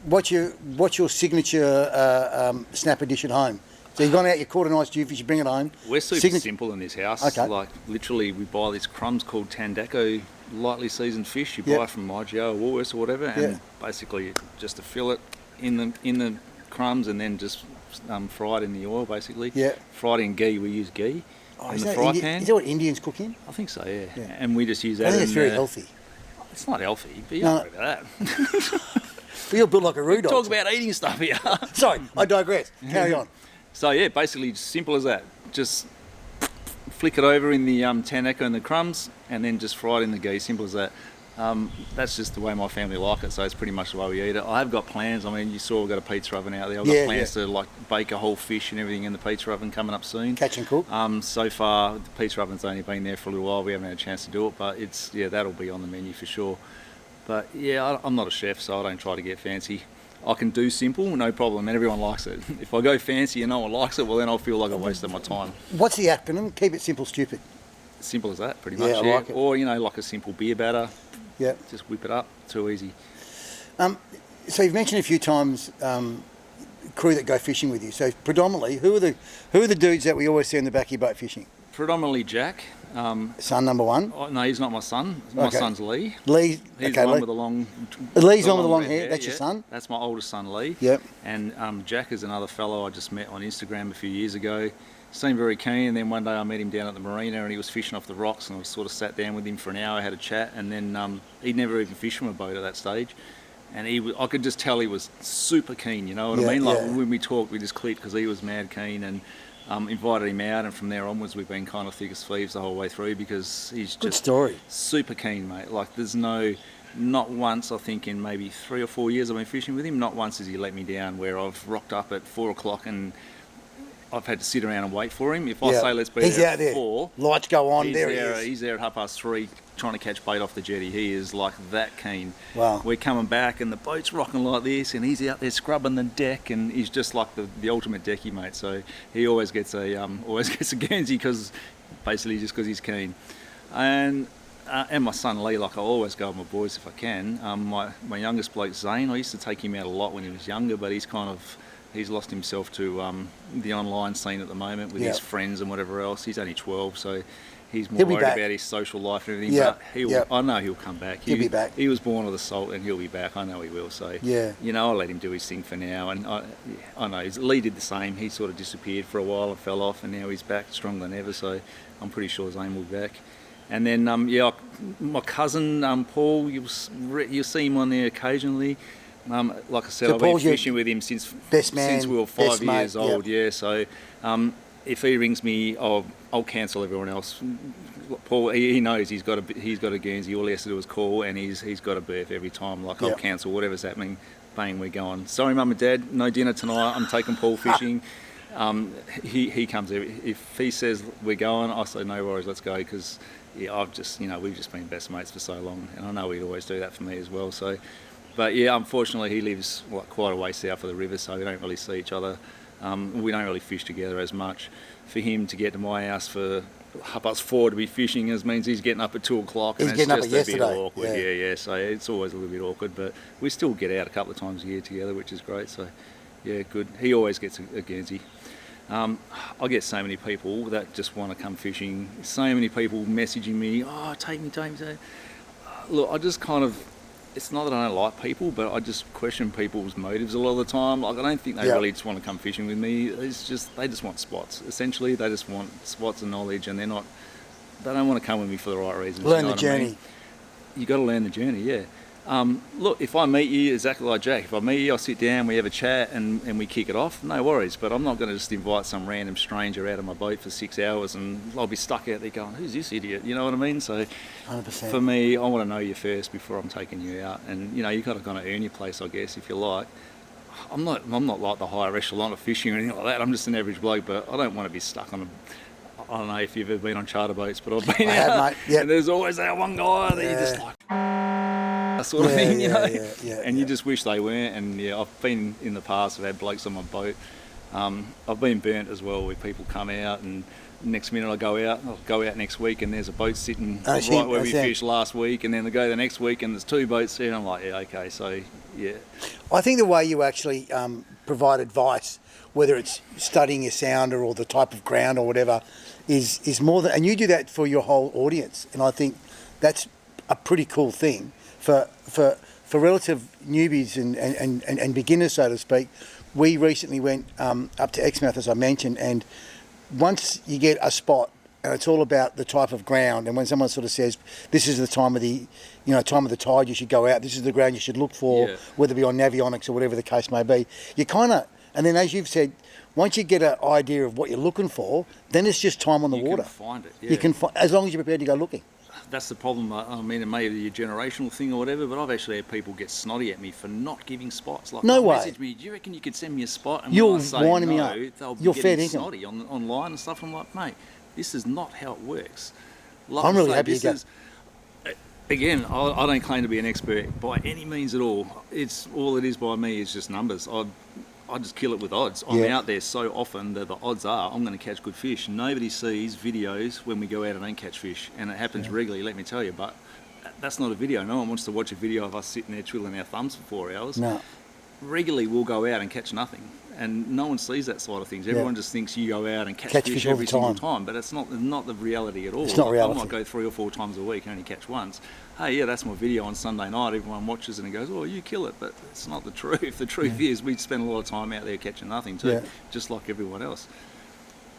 what's your signature snapper dish at home? So you've gone out, you caught a nice jewfish, you bring it home. We're super simple in this house. Okay. Like literally, we buy these crumbs called Tandaco, lightly seasoned fish. You Yep. buy from IGO or Woolworths or whatever, and Yeah. basically just to fill it in the crumbs and then just fry it in the oil. Basically, Yeah. Fried in ghee. We use ghee Oh, in is the that fry Indi- pan. Is that what Indians cook in? I think so, yeah. Yeah. And we just use that. I think it's in very the- healthy. It's not healthy, but you No. don't worry about that. But you're built like a rude dog. Talk about eating stuff here. Sorry, I digress. Carry on. So yeah, basically just simple as that. Just flick it over in the Tandaco and the crumbs, and then just fry it in the ghee. Simple as that. That's just the way my family like it, so it's pretty much the way we eat it. I have got plans. I mean, you saw we've got a pizza oven out there. I've got plans to like bake a whole fish and everything in the pizza oven coming up soon. Catch and cook. So far, the pizza oven's only been there for a little while. We haven't had a chance to do it, but that'll be on the menu for sure. But yeah, I'm not a chef, so I don't try to get fancy. I can do simple, no problem, and everyone likes it. If I go fancy and no one likes it, well then I'll feel like I wasted my time. What's the acronym? Keep it simple, stupid. Simple as that, pretty much. Yeah, I like it. Or like a simple beer batter. Yeah. Just whip it up. Too easy. So you've mentioned a few times crew that go fishing with you. So predominantly, who are the dudes that we always see in the back of your boat fishing? Predominantly Jack. Son number one. Oh, no, he's not my son. My son's Lee. Lee. He's the one with the long. Lee's the one with the long red hair. That's your son. That's my oldest son, Lee. Yep. And Jack is another fellow I just met on Instagram a few years ago. Seemed very keen, and then one day I met him down at the marina and he was fishing off the rocks, and I sort of sat down with him for an hour, had a chat, and then he'd never even fished from a boat at that stage, and I could just tell he was super keen, you know what I mean? Like when we talked, we just clicked because he was mad keen, and invited him out, and from there onwards we've been kind of thick as thieves the whole way through because he's just super keen, mate. Like there's not once, I think in maybe 3 or 4 years I've been fishing with him, not once has he let me down where I've rocked up at 4 o'clock and I've had to sit around and wait for him. If I say let's be there at 4, lights go on, he's there at 3:30 trying to catch bait off the jetty. He is like that keen. Wow. We're coming back and the boat's rocking like this and he's out there scrubbing the deck, and he's just like the ultimate decky mate. So he always gets a Guernsey basically just because he's keen. And my son Lee, like I always go with my boys if I can. My youngest bloke Zane, I used to take him out a lot when he was younger, but he's lost himself to the online scene at the moment with his friends and whatever else. He's only 12, so he's more worried about his social life and everything. But I know he'll come back. He'll be back. He was born with a salt and he'll be back. I know he will. So I'll let him do his thing for now. And I know Lee did the same. He sort of disappeared for a while and fell off, and now he's back stronger than ever. So I'm pretty sure Zane will be back. And then my cousin Paul, you'll see him on there occasionally. Like I said, I've been fishing with him since we were 5 years old. Yeah, so if he rings me, I'll cancel everyone else. Paul, he knows he's got a Guernsey. All he has to do is call, and he's got a berth every time. Like I'll cancel whatever's happening. Bang, we're going. Sorry, Mum and Dad, no dinner tonight. I'm taking Paul fishing. He comes if he says we're going, I say no worries, let's go, because we've just been best mates for so long, and I know he'd always do that for me as well. So. But yeah, unfortunately, he lives quite a way south of the river, so we don't really see each other. We don't really fish together as much. For him to get to my house for 4:30 to be fishing means he's getting up at 2 o'clock, and it's just a bit awkward. Yeah. So it's always a little bit awkward, but we still get out a couple of times a year together, which is great. So yeah, good. He always gets a Guernsey. I get so many people that just want to come fishing. So many people messaging me, take me. Look, I just kind of. It's not that I don't like people, but I just question people's motives a lot of the time. Like I don't think they really just want to come fishing with me. It's just they just want spots. Essentially, they just want spots and knowledge, and they don't want to come with me for the right reasons. Learn the journey. You got to learn the journey, yeah. Look, if I meet you, exactly like Jack, if I meet you, I'll sit down, we have a chat, and we kick it off. No worries, but I'm not going to just invite some random stranger out of my boat for 6 hours, and I'll be stuck out there going, who's this idiot? You know what I mean? So 100%. For me, I want to know you first before I'm taking you out, and you've got to kind of earn your place, I guess, if you like. I'm not like the higher echelon of fishing or anything like that. I'm just an average bloke, but I don't want to be stuck on I don't know if you've ever been on charter boats, but I've been out, and there's always that one guy that you just like, sort of thing, you know. And you just wish they weren't. And I've been in the past, I've had blokes on my boat. I've been burnt as well, where people come out and next minute I'll go out next week and there's a boat sitting right where we fished last week, and then they go the next week and there's 2 boats there, and I'm like, okay, so I think the way you actually provide advice, whether it's studying your sounder or the type of ground or whatever, is more than, and you do that for your whole audience, and I think that's a pretty cool thing for relative newbies and beginners, so to speak. We recently went up to Exmouth, as I mentioned, and once you get a spot, and it's all about the type of ground, and when someone sort of says, this is the time of the tide you should go out, this is the ground you should look for, whether it be on Navionics or whatever the case may be, you kind of, and then as you've said, once you get an idea of what you're looking for, then it's just time on the water. You can find it. You can as long as you're prepared to go looking. that's the problem. I mean, it may be a generational thing or whatever, but I've actually had people get snotty at me for not giving spots. Like, No they'll way. Message me, do you reckon you could send me a spot? And You're when I say winding me no, up. they'll be You're fair getting dinkum. snotty online and stuff. I'm like, mate, this is not how it works. Like I'm I really say, happy you this is, again, I don't claim to be an expert by any means at all. It's all it is by me is just numbers. I just kill it with odds. I'm Yeah. out there so often that the odds are I'm going to catch good fish. Nobody sees videos when we go out and don't catch fish, and it happens regularly, let me tell you, but that's not a video. No one wants to watch a video of us sitting there twiddling our thumbs for 4 hours. No. Regularly we'll go out and catch nothing, and no one sees that side of things. Everyone just thinks you go out and catch fish all every the single time. time, but it's not the reality at all. It's not reality. I might go 3 or 4 times a week and only catch once. Hey, yeah, that's my video on Sunday night. Everyone watches and it goes, oh, you kill it, but it's not the truth. The truth is we spend a lot of time out there catching nothing too, just like everyone else.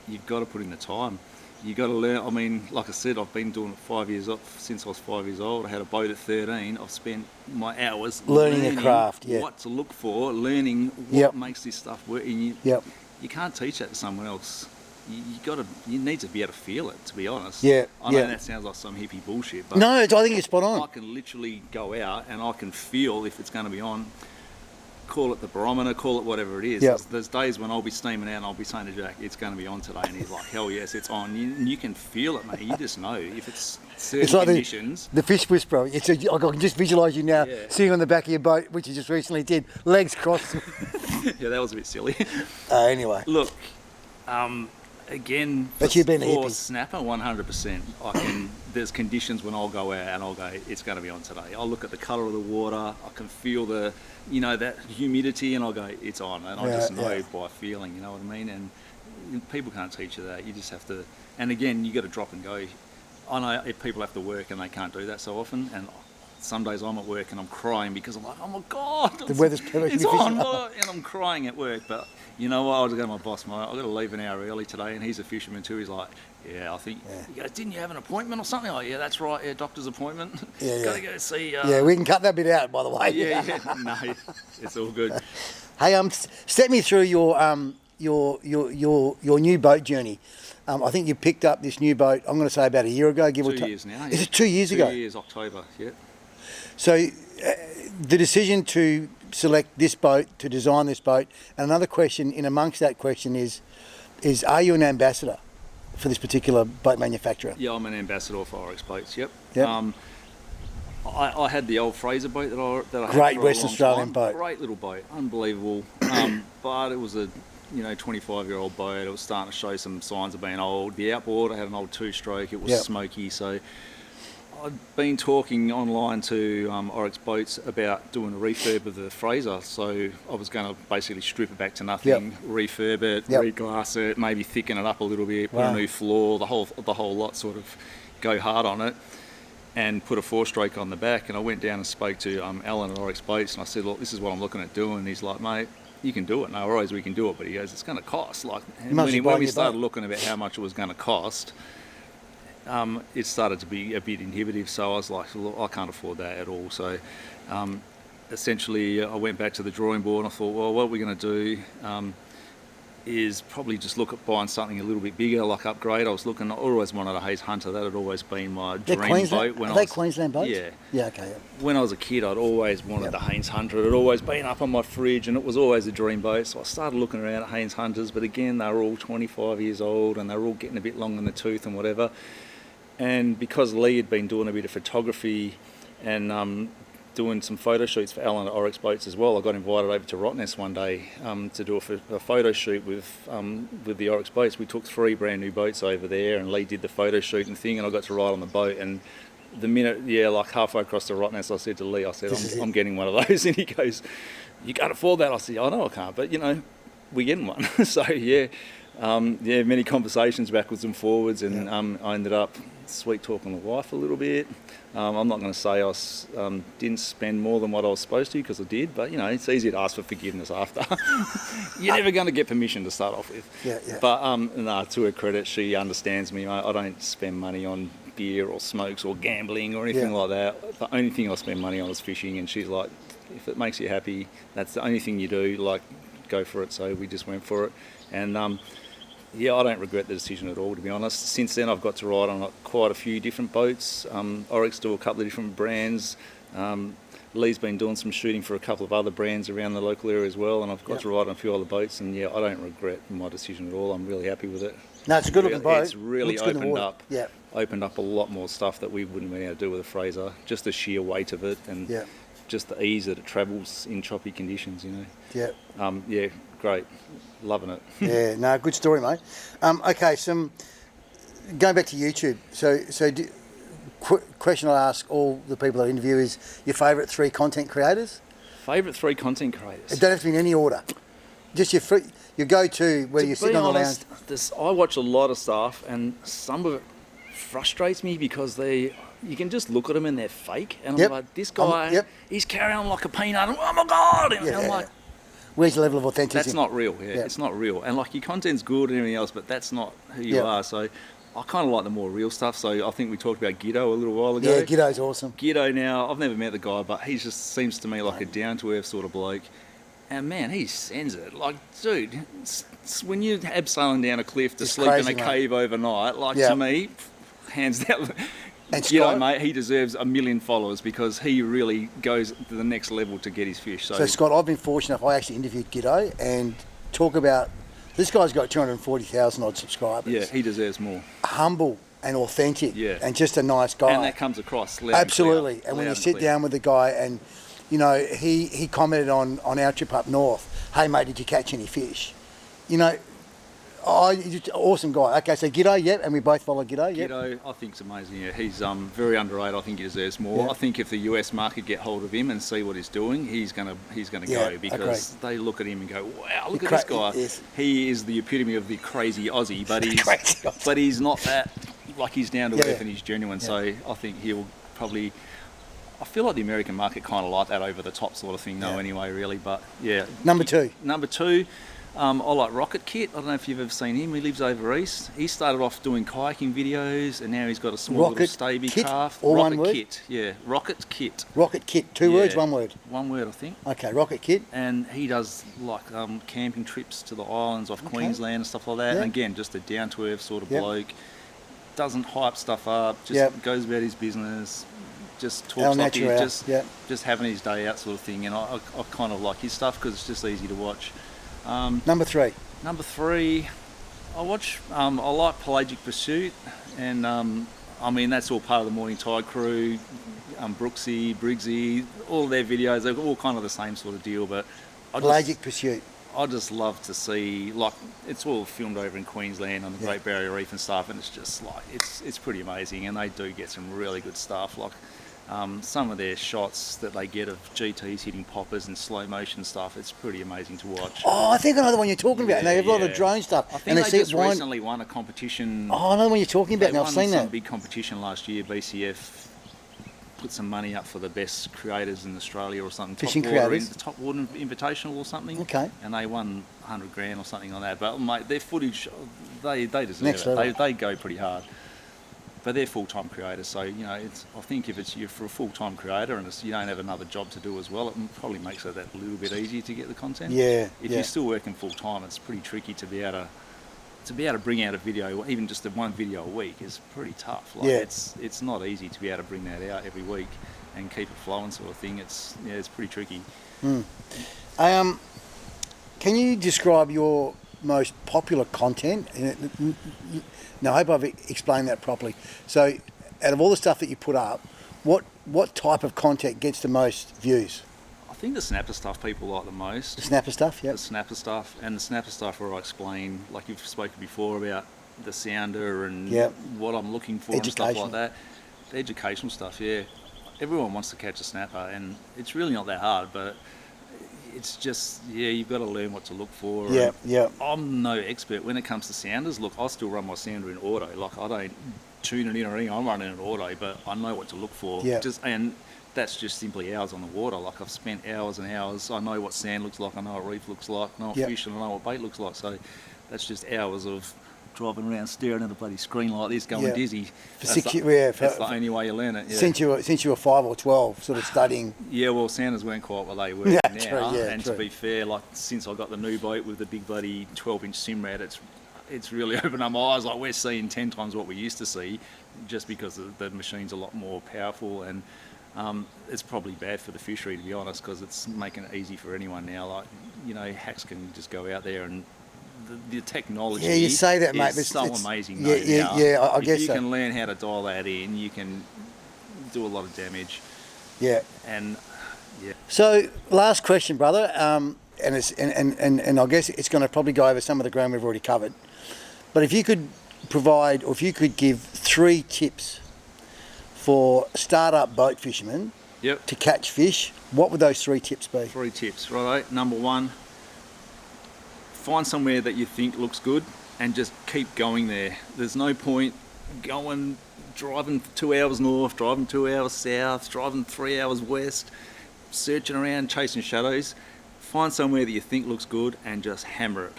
You've got to put in the time. You've got to learn. I mean, like I said, I've been doing it 5 years since I was 5 years old. I had a boat at 13. I've spent my hours Learning the craft, what to look for, learning what Yep. makes this stuff work. And you can't teach that to someone else. You need to be able to feel it, to be honest. Yeah, I know yeah. that sounds like some hippie bullshit, but No, I think you're spot I on. can literally go out and I can feel if it's going to be on. Call it the barometer, call it whatever it is. Yep. There's days when I'll be steaming out and I'll be saying to Jack, it's going to be on today, and he's like, hell yes, it's on. You can feel it, mate. You just know if it's certain It's like conditions. the fish whisperer. I can just visualise you now sitting on the back of your boat, which you just recently did, legs crossed. Yeah, that was a bit silly. Anyway. Look, again, But you've been a for hippie. snapper, 100%. There's conditions when I'll go out and I'll go, it's going to be on today. I'll look at the colour of the water. I can feel that humidity, and I'll go, it's on. And I just know by feeling, you know what I mean? And people can't teach you that. You just have to. And again, you got to drop and go. I know if people have to work and they can't do that so often, and some days I'm at work and I'm crying because I'm like, oh my God, The weather's perfect. it's on, and I'm crying at work. But you know what? I was going to my boss, mate, I've got to leave an hour early today, and he's a fisherman too. He's like, yeah, I think, he goes, didn't you have an appointment or something? Like, yeah, that's right, doctor's appointment. Got to go see. Yeah, we can cut that bit out, by the way. Yeah, no, it's all good. Hey, step me through your new boat journey. I think you picked up this new boat, I'm going to say about a year ago, give or take. 2 years now. Is it 2 years ago? 2 years, October, yeah. So the decision to select this boat, to design this boat, and another question in amongst that question is are you an ambassador for this particular boat manufacturer? Yeah, I'm an ambassador for Oryx boats, yep. Yep. I had the old Fraser boat that I had Great for West a long Australian time. boat. Great little boat, unbelievable. But it was a 25-year-old boat. It was starting to show some signs of being old. The outboard, I had an old 2-stroke. It was smoky, so I'd been talking online to Oryx Boats about doing a refurb of the Fraser. So I was going to basically strip it back to nothing, refurb it, reglass it, maybe thicken it up a little bit, put a new floor, the whole lot, sort of go hard on it, and put a 4-stroke on the back. And I went down and spoke to Alan at Oryx Boats, and I said, look, this is what I'm looking at doing. And he's like, mate, you can do it. No worries, we can do it. But he goes, it's going to cost. Like, and when we started looking about how much it was going to cost, it started to be a bit inhibitive. So I was like, look, I can't afford that at all. So essentially, I went back to the drawing board and I thought, well, what we're going to do is probably just look at buying something a little bit bigger, like upgrade. I always wanted a Hayes Hunter. That had always been my dream boat. Are they Queensland boats? Yeah. Yeah, okay. When I was a kid, I'd always wanted the Haynes Hunter. It had always been up on my fridge, and it was always a dream boat. So I started looking around at Haynes Hunters, but again, they were all 25 years old, and they were all getting a bit long in the tooth and whatever. And because Lee had been doing a bit of photography and doing some photo shoots for Alan at Oryx Boats as well, I got invited over to Rottnest one day to do a photo shoot with the Oryx Boats. We took 3 brand new boats over there, and Lee did the photo shoot and thing, and I got to ride on the boat. And the minute, like halfway across the Rottnest, I said to Lee, I said, I'm getting one of those. And he goes, you can't afford that. I said, I know I can't, but we're getting one. So many conversations backwards and forwards, and I ended up sweet talking the wife a little bit. I'm not going to say I didn't spend more than what I was supposed to, because I did, but it's easy to ask for forgiveness after. You're never going to get permission to start off with. But to her credit, she understands me. I don't spend money on beer or smokes or gambling or anything like that. The only thing I spend money on is fishing, and she's like, if it makes you happy, that's the only thing you do, like, go for it. So we just went for it, and Yeah, I don't regret the decision at all, to be honest. Since then, I've got to ride on quite a few different boats. Oryx do a couple of different brands. Lee's been doing some shooting for a couple of other brands around the local area as well, and I've got to ride on a few other boats, and yeah, I don't regret my decision at all. I'm really happy with it. No, it's a good looking boat. It's really opened up a lot more stuff that we wouldn't have been able to do with a Fraser. Just the sheer weight of it, and just the ease that it travels in choppy conditions, you know. Yeah, great. Loving it. Yeah, no, good story, mate. Okay, going back to YouTube. Question I ask all the people I interview is your favourite 3 content creators? Favourite 3 content creators? It don't have to be in any order. Just your go-to where you're sitting on the lounge. I watch a lot of stuff, and some of it frustrates me because you can just look at them and they're fake. And I'm like, this guy, he's carrying on like a peanut. Oh my God! And I'm like, where's the level of authenticity? That's not real. Yeah, it's not real. And like your content's good and everything else, but that's not who you are. So I kind of like the more real stuff. So I think we talked about Giddo a little while ago. Yeah, Giddo's awesome. Giddo now, I've never met the guy, but he just seems to me like a down-to-earth sort of bloke. And man, he sends it. Like, dude, when you're abseiling down a cliff to sleep in a cave overnight, like to me, hands down. And Giddo, mate, he deserves 1 million followers because he really goes to the next level to get his fish. So Scott, I've been fortunate. I actually interviewed Giddo and talk about this guy's got 240,000 odd subscribers. Yeah, he deserves more. Humble and authentic, and just a nice guy. And that comes across loud. Absolutely. And when you sit down with the guy, and you know, he commented on our trip up north. Hey mate, did you catch any fish? You know. Oh, he's just an awesome guy. Okay, so Giddo, and we both follow Giddo, Giddo, I think it's amazing. Yeah, he's very underrated. I think he deserves more. Yeah. I think if the US market get hold of him and see what he's doing, he's gonna go because they look at him and go, wow, look at this guy. Yes. He is the epitome of the crazy Aussie, but he's not that. Like he's down to earth and he's genuine. So I think he'll probably. I feel like the American market kind of like that over the top sort of thing, anyway, really. But yeah. Number two. I like Rocket Kit. I don't know if you've ever seen him. He lives over east. He started off doing kayaking videos, and now he's got a small little Staby craft. Or Rocket one word? Kit, yeah. Rocket Kit. Rocket Kit. 2 words, 1 word? 1 word, I think. Okay, Rocket Kit. And he does like camping trips to the islands off Queensland and stuff like that. And again, just a down-to-earth sort of bloke. Doesn't hype stuff up. Just goes about his business. Just talks like he's just having his day out sort of thing. And I kind of like his stuff because it's just easy to watch. Number 3. Number 3, I like Pelagic Pursuit, and I mean that's all part of the Morning Tide crew. Brooksy, Briggsy, all their videos, they're all kind of the same sort of deal. But Pelagic Pursuit. I just love to see, like, it's all filmed over in Queensland on the Great Barrier Reef and stuff, and it's just like it's pretty amazing, and they do get some really good stuff. Like some of their shots that they get of GTs hitting poppers and slow motion stuff, it's pretty amazing to watch. Oh, I think I know the one you're talking about. And they have a lot of drone stuff. I think they just recently won a competition. Oh, I know the one you're talking about now. I've seen that. They won some big competition last year. BCF put some money up for the best creators in Australia or something. Fishing creators? The Top Water Invitational or something. Okay. And they won 100 grand or something on that. But mate, their footage, they deserve Next it. level. They go pretty hard. But they're full-time creators, so I think if you're for a full-time creator and you don't have another job to do as well, it probably makes it that little bit easier to get the content. Yeah. If you're still working full-time, it's pretty tricky to be able to bring out a video, even just one video a week, is pretty tough. Like it's not easy to be able to bring that out every week and keep it flowing, sort of thing. It's pretty tricky. Can you describe your most popular content? Now, I hope I've explained that properly. So, out of all the stuff that you put up, what type of content gets the most views? I think the Snapper stuff people like the most. The Snapper stuff, yeah. The Snapper stuff, and the Snapper stuff where I explain, like you've spoken before about the sounder and what I'm looking for and stuff like that. The educational stuff, yeah. Everyone wants to catch a snapper, and it's really not that hard, but it's just, you've got to learn what to look for. I'm no expert when it comes to sounders. Look, I still run my sounder in auto. Like, I don't tune it in or anything. I'm running it in auto, but I know what to look for. And that's just simply hours on the water. Like, I've spent hours and hours. I know what sand looks like. I know what reef looks like. I know what fish, and I know what bait looks like. So that's just hours of driving around staring at a bloody screen like this, going dizzy. That's the only way you learn it. Yeah. Since you were 5 or 12, sort of studying. Yeah, well, sounders weren't quite what they were now. To be fair, like since I got the new boat with the big bloody 12-inch Simrad, it's it's really opened up my eyes. Like, we're seeing 10 times what we used to see, just because the machine's a lot more powerful, and it's probably bad for the fishery, to be honest, because it's making it easy for anyone now. Like, you know, hacks can just go out there, and the technology. Yeah, you say that, mate. It's so amazing. I guess if you so. can learn how to dial that in, you can do a lot of damage. Yeah. And yeah. So, last question, brother, and it's and I guess it's going to probably go over some of the ground we've already covered. But if you could provide, or if you could give 3 tips for start-up boat fishermen to catch fish, what would those 3 tips be? 3 tips, right? Number 1, find somewhere that you think looks good and just keep going there. There's no point driving 2 hours north, driving 2 hours south, driving 3 hours west, searching around, chasing shadows. Find somewhere that you think looks good and just hammer it.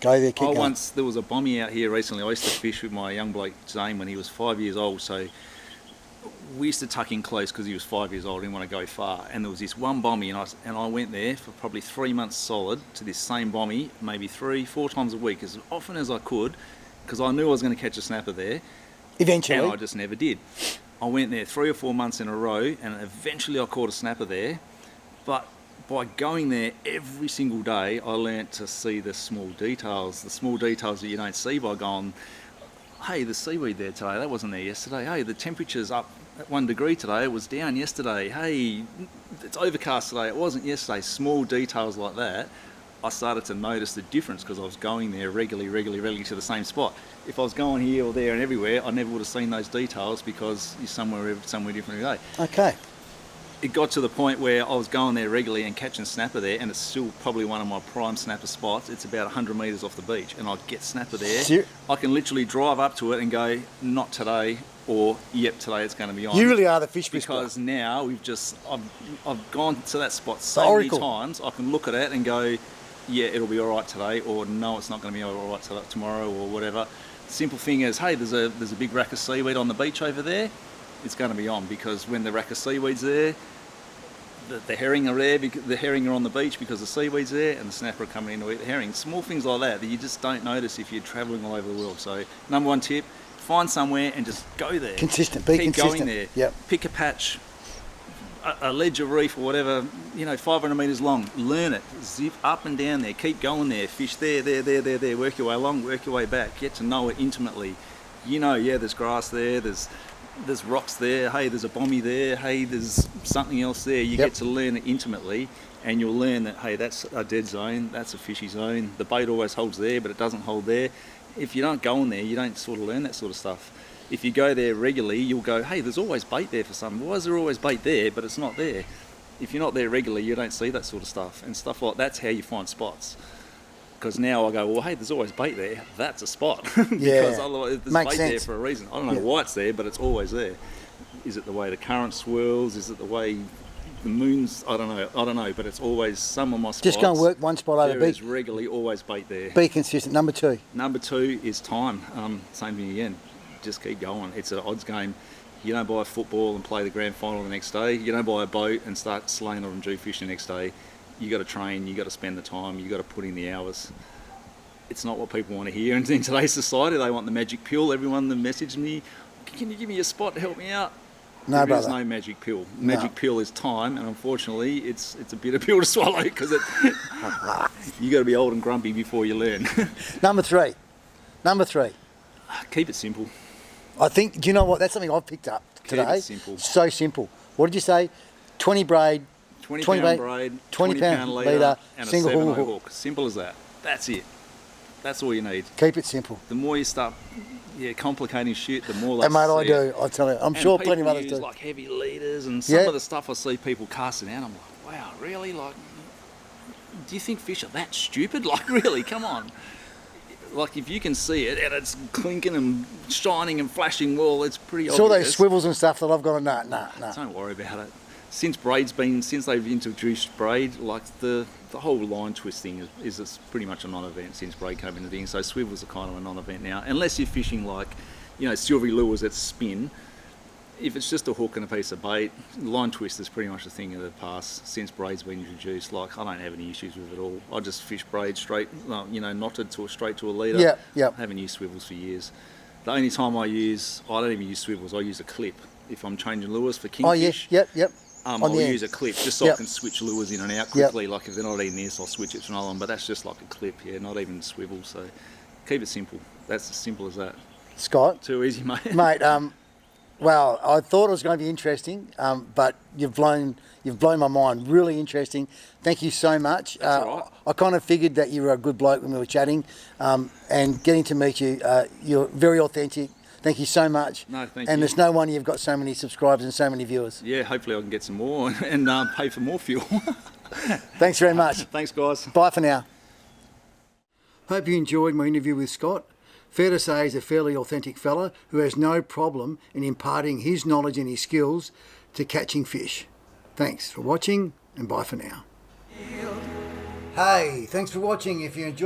Go there, keep going. Once, there was a bommy out here recently. I used to fish with my young bloke Zane when he was 5 years old, so we used to tuck in close because he was 5 years old, didn't want to go far. And there was this one bommy, and I went there for probably 3 months solid to this same bommy, maybe 3-4 times a week, as often as I could, because I knew I was going to catch a snapper there. Eventually. And I just never did. I went there 3 or 4 months in a row, and eventually I caught a snapper there. But by going there every single day, I learnt to see the small details that you don't see by going, hey, there's seaweed there today, that wasn't there yesterday. Hey, the temperature's up at 1 degree today, it was down yesterday. Hey, it's overcast today, it wasn't yesterday. Small details like that, I started to notice the difference because I was going there regularly to the same spot. If I was going here or there and everywhere, I never would have seen those details because you're somewhere different every day. Okay. It got to the point where I was going there regularly and catching snapper there, and it's still probably one of my prime snapper spots. It's about 100 metres off the beach, and I'd get snapper there. I can literally drive up to it and go, not today, or yep, today it's going to be on. You really are the fish because now I've gone to that spot so many times. I can look at it and go, yeah, it'll be all right today, or no, it's not going to be all right tomorrow, or whatever. Simple thing is, hey, there's a big rack of seaweed on the beach over there. It's going to be on, because when the rack of seaweed's there, the herring are there, because the herring are on the beach because the seaweed's there, and the snapper are coming in to eat the herring. Small things like that you just don't notice if you're travelling all over the world. So, number 1 tip, find somewhere and just go there. Consistent, Keep consistent. Going there. Yep. Pick a patch, a ledge of reef or whatever, 500 metres long. Learn it. Zip up and down there. Keep going there. Fish there. Work your way along, work your way back. Get to know it intimately. There's grass there, there's rocks there, hey, there's a bommy there, hey, there's something else there. You get to learn it intimately, and you'll learn that, hey, that's a dead zone, that's a fishy zone. The bait always holds there, but it doesn't hold there. If you don't go in there, you don't sort of learn that sort of stuff. If you go there regularly, you'll go, hey, there's always bait there for something. Why is there always bait there, but it's not there? If you're not there regularly, you don't see that sort of stuff. And stuff like that's how you find spots. Because now I go, well, hey, there's always bait there. That's a spot. Because otherwise, there's bait there for a reason. I don't know why it's there, but it's always there. Is it the way the current swirls? Is it the way the moon's? I don't know. But it's always some of my spots. Just go and work one spot over. There is regularly always bait there. Be consistent. Number 2. Number 2 is time. Same thing again. Just keep going. It's an odds game. You don't buy a football and play the grand final the next day. You don't buy a boat and start slaying or Jew fishing the next day. You got to train, you got to spend the time, you got to put in the hours. It's not what people want to hear in today's society. They want the magic pill. Everyone that messaged me, can you give me a spot to help me out? No, there is no magic pill. Magic pill is time, and unfortunately, it's a bitter pill to swallow because you got to be old and grumpy before you learn. Number 3. Keep it simple. I think. Do you know what? That's something I've picked up today. Keep it simple. So simple. What did you say? 20 braid. 20 pound braid, 20 pound leader, and single a 7 hook. hook. Simple as that. That's it. That's all you need. Keep it simple. The more you start complicating shit, the more they And mate, I see do. I tell you. I'm sure plenty of others do. Like heavy leaders and some of the stuff I see people casting out, I'm like, wow, really? Like, do you think fish are that stupid? Like, really? Come on. Like, if you can see it and it's clinking and shining and flashing, well, it's pretty obvious. It's all those swivels and stuff that I've got to nah. Don't worry about it. Since they've introduced braid, like the whole line twisting is pretty much a non-event since braid came into the thing. So swivels are kind of a non-event now, unless you're fishing like, silvery lures that spin. if it's just a hook and a piece of bait, line twist is pretty much a thing of the past since braid's been introduced. Like, I don't have any issues with it at all. I just fish braid straight, knotted straight to a leader. Yeah. I haven't used swivels for years. The only time I don't even use swivels, I use a clip. If I'm changing lures for kingfish, Yep. I'll use a clip just so I can switch lures in and out quickly. Yep. Like if they're not eating this, I'll switch it to another one. But that's just like a clip, not even swivel. So keep it simple. That's as simple as that. Scott. Too easy, mate. Mate, well, I thought it was going to be interesting, but you've blown my mind. Really interesting. Thank you so much. That's all right. I kind of figured that you were a good bloke when we were chatting, and getting to meet you, you're very authentic. Thank you so much. No, thank and you. there's no wonder you've got so many subscribers and so many viewers. Yeah, hopefully I can get some more and pay for more fuel. Thanks very much. Thanks, guys. Bye for now. Hope you enjoyed my interview with Scott. Fair to say he's a fairly authentic fella who has no problem in imparting his knowledge and his skills to catching fish. Thanks for watching and bye for now. Hey, thanks for watching. If you enjoyed